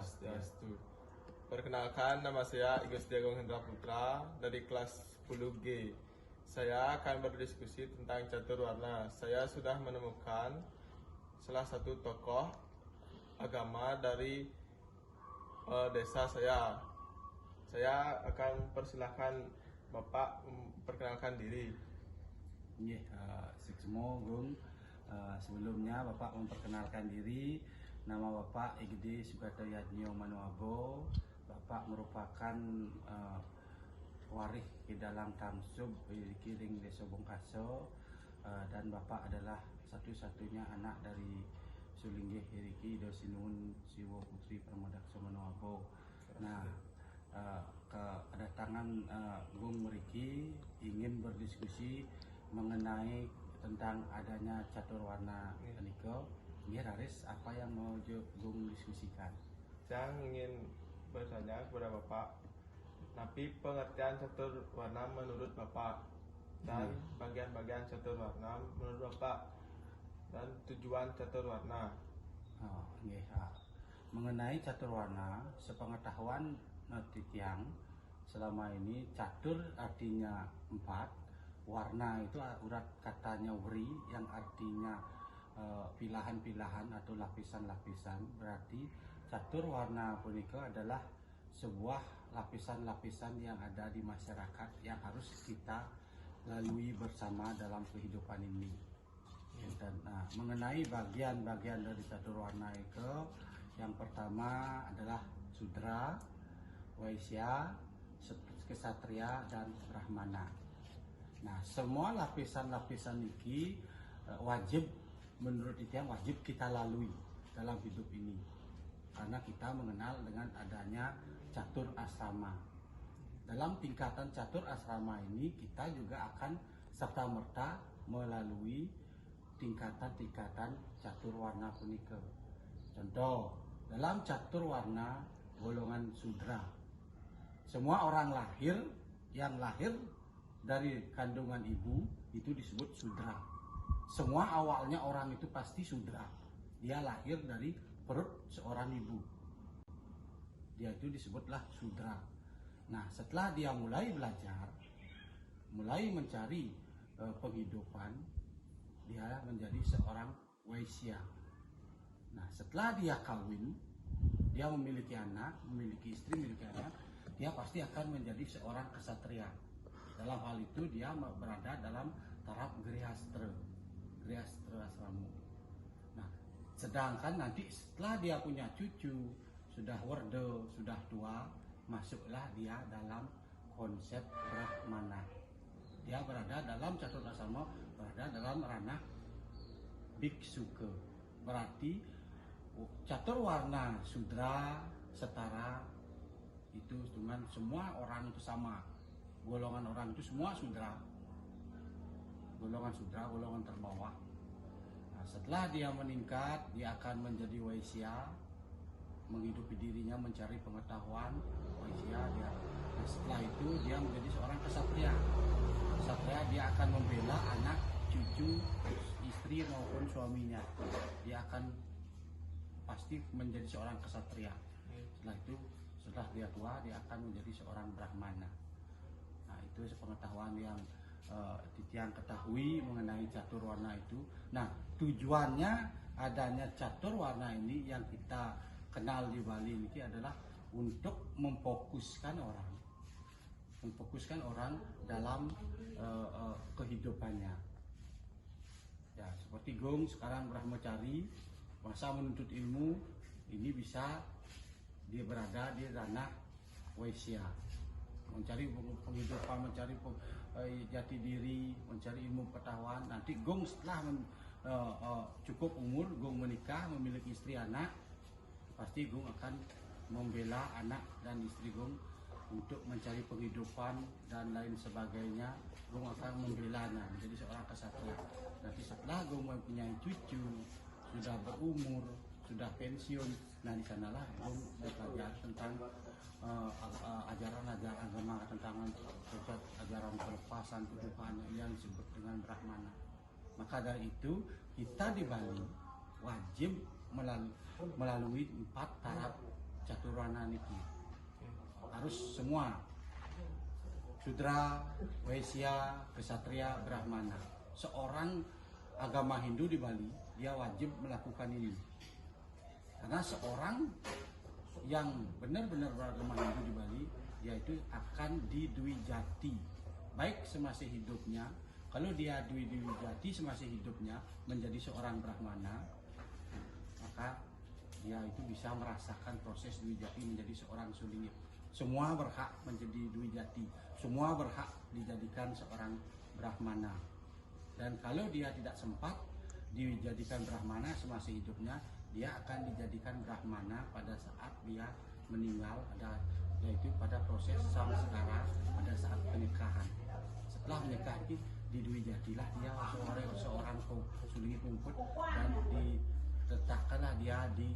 Swastiastu. Perkenalkan, nama saya Igus Diagung Hendra Putra dari kelas 10G. Saya akan berdiskusi tentang catur warna. Saya sudah menemukan salah satu tokoh agama dari desa saya. Saya akan persilahkan Bapak memperkenalkan diri. Suksmo Gung. Sebelumnya Bapak memperkenalkan diri. Nama Bapak Igede Sukatayatnyo Manuabo. Bapak merupakan waris di dalam Tamsub Kiring Desa Bongkaso, dan Bapak adalah satu-satunya anak dari Sulinggih Hiriki Dosinun Siwo Putri Pramodakso Manuabo. Nah, kedatangan Gung Meriki ingin berdiskusi mengenai tentang adanya catur warna niko. Ini Raris, apa yang mau Gung diskusikan? Saya ingin bertanya kepada Bapak, napi pengertian catur warna menurut Bapak dan bagian-bagian catur warna menurut Bapak dan tujuan catur warna. Mengenai catur warna, sepengetahuan Titiang, selama ini catur artinya 4. Warna itu urat katanya wri yang artinya pilahan-pilahan atau lapisan-lapisan. Berarti catur warna punika adalah sebuah lapisan-lapisan yang ada di masyarakat yang harus kita lalui bersama dalam kehidupan ini. Dan mengenai bagian-bagian dari catur warna itu, yang pertama adalah Sudra, Waisya, Kesatria, dan Brahmana. Nah, semua lapisan-lapisan ini wajib, menurut itu yang wajib kita lalui dalam hidup ini, karena kita mengenal dengan adanya catur asrama. Dalam tingkatan catur asrama ini kita juga akan serta-merta melalui tingkatan-tingkatan catur warna punika. Contoh, dalam catur warna golongan Sudra, semua orang yang lahir dari kandungan ibu itu disebut Sudra. Semua awalnya orang itu pasti Sudra. Dia lahir dari perut seorang ibu. Dia itu disebutlah Sudra. Nah, setelah dia mulai belajar, mulai mencari penghidupan, dia menjadi seorang Waisya. Nah, setelah dia kawin, dia memiliki anak, memiliki istri, memiliki anak, dia pasti akan menjadi seorang kesatria. Dalam hal itu dia berada dalam taraf Grihastra asramu. Nah, sedangkan nanti setelah dia punya cucu, sudah warda, sudah tua, masuklah dia dalam konsep Brahmana. Dia berada dalam catur asrama, berada dalam ranah biksuke. Berarti catur warna Sudra, setara, itu dengan semua orang itu sama. Golongan orang itu semua Sudra. Golongan Sudra, golongan terbawah. Nah, setelah dia meningkat, dia akan menjadi Waisya, menghidupi dirinya, mencari pengetahuan. Waisya dia. Nah, setelah itu dia menjadi seorang kesatria. Kesatria dia akan membela anak, cucu, istri maupun suaminya. Dia akan pasti menjadi seorang kesatria. Setelah itu, setelah dia tua, dia akan menjadi seorang Brahmana. Nah, itu pengetahuan yang Titiang ketahui mengenai catur warna itu. Nah, tujuannya adanya catur warna ini yang kita kenal di Bali ini adalah untuk memfokuskan orang dalam kehidupannya. Ya, seperti Gung sekarang brahmacari, masa menuntut ilmu, ini bisa dia berada di ranah Waisya, mencari penghidupan, mencari jati diri, mencari ilmu pengetahuan. Nanti Gung setelah cukup umur, Gung menikah, memiliki istri anak, pasti Gung akan membela anak dan istri Gung untuk mencari penghidupan dan lain sebagainya. Gung akan membelanya menjadi seorang kesatria. Nanti setelah Gung mempunyai cucu, sudah berumur, sudah pensiun, nah di sanalah Gung belajar tentang ajaran-ajaran agama, tentang ajaran pelepasan Tuhan yang disebut dengan Brahmana. Maka dari itu kita di Bali wajib melalui 4 taraf caturwarna niki. Harus semua Sudra, Waisya, Kesatria, Brahmana. Seorang agama Hindu di Bali, dia wajib melakukan ini. Karena seorang yang benar-benar beragama Hindu di Bali, yaitu akan didwijati baik semasa hidupnya. Kalau dia dwijati semasa hidupnya menjadi seorang Brahmana, maka dia itu bisa merasakan proses dwijati menjadi seorang sulingit. Semua berhak menjadi dwijati, semua berhak dijadikan seorang Brahmana. Dan kalau dia tidak sempat dijadikan Brahmana semasa hidupnya, dia akan dijadikan Brahmana pada saat dia meninggal, yaitu pada proses samskara, pada saat pernikahan. Setelah menikah ini didwijatilah dia seorang sulingit rumput dan diletakkanlah dia di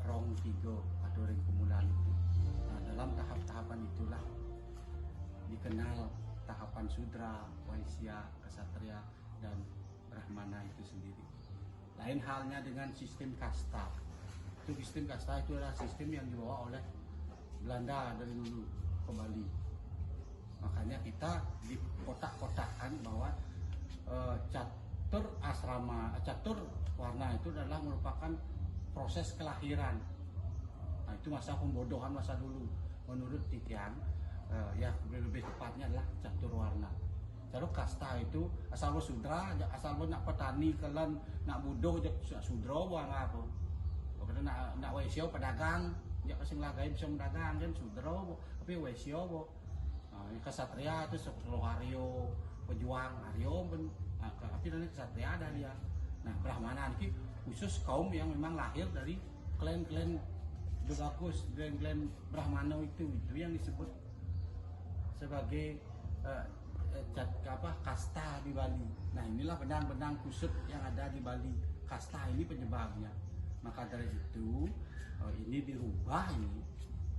rong tiga atau ring kumulan itu. Nah, dalam tahap-tahapan itulah dikenal tahapan Sudra, Waisya, Kesatria, dan Brahmana itu sendiri. Lain halnya dengan sistem kasta. Sistem kasta itu adalah sistem yang dibawa oleh Belanda dari dulu ke Bali. Makanya kita dikotak-kotakkan bahwa catur warna itu adalah merupakan proses kelahiran. Nah, itu masa pembodohan masa dulu. Menurut Titian, ya lebih tepatnya adalah catur warna. Catur kasta itu asal lo sudra, asal lo nak petani, kalian nak budoh, sudra buang apa? Pokoknya nak waisya pedagang, dia pasti ngelagain bisa mendagang kan sudra, tapi waisya bo. Kesatria itu sepuluh Aryo, pejuang Aryo, tapi dari kesatria ada dia. Nah, Brahmana ini khusus kaum yang memang lahir dari klan-klan bagus, klan-klan Brahmana itu yang disebut sebagai kasta di Bali. Nah, inilah benang-benang kusut yang ada di Bali. Kasta ini penyebabnya. Maka dari itu ini dirubah, ini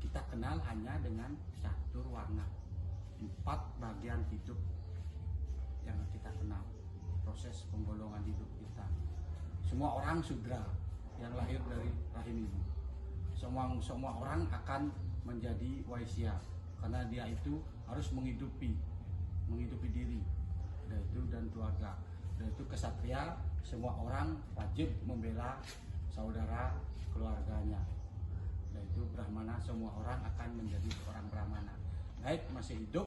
kita kenal hanya dengan catur warna. 4 bagian hidup yang kita kenal, proses penggolongan hidup kita. Semua orang Sudra yang lahir dari rahim ibu. Semua orang akan menjadi Waisya karena dia itu harus menghidupi diri, dan keluarga. Dan itu Kesatria, semua orang wajib membela saudara keluarganya. Dan itu Brahmana, semua orang akan menjadi seorang Brahmana. Baik masih hidup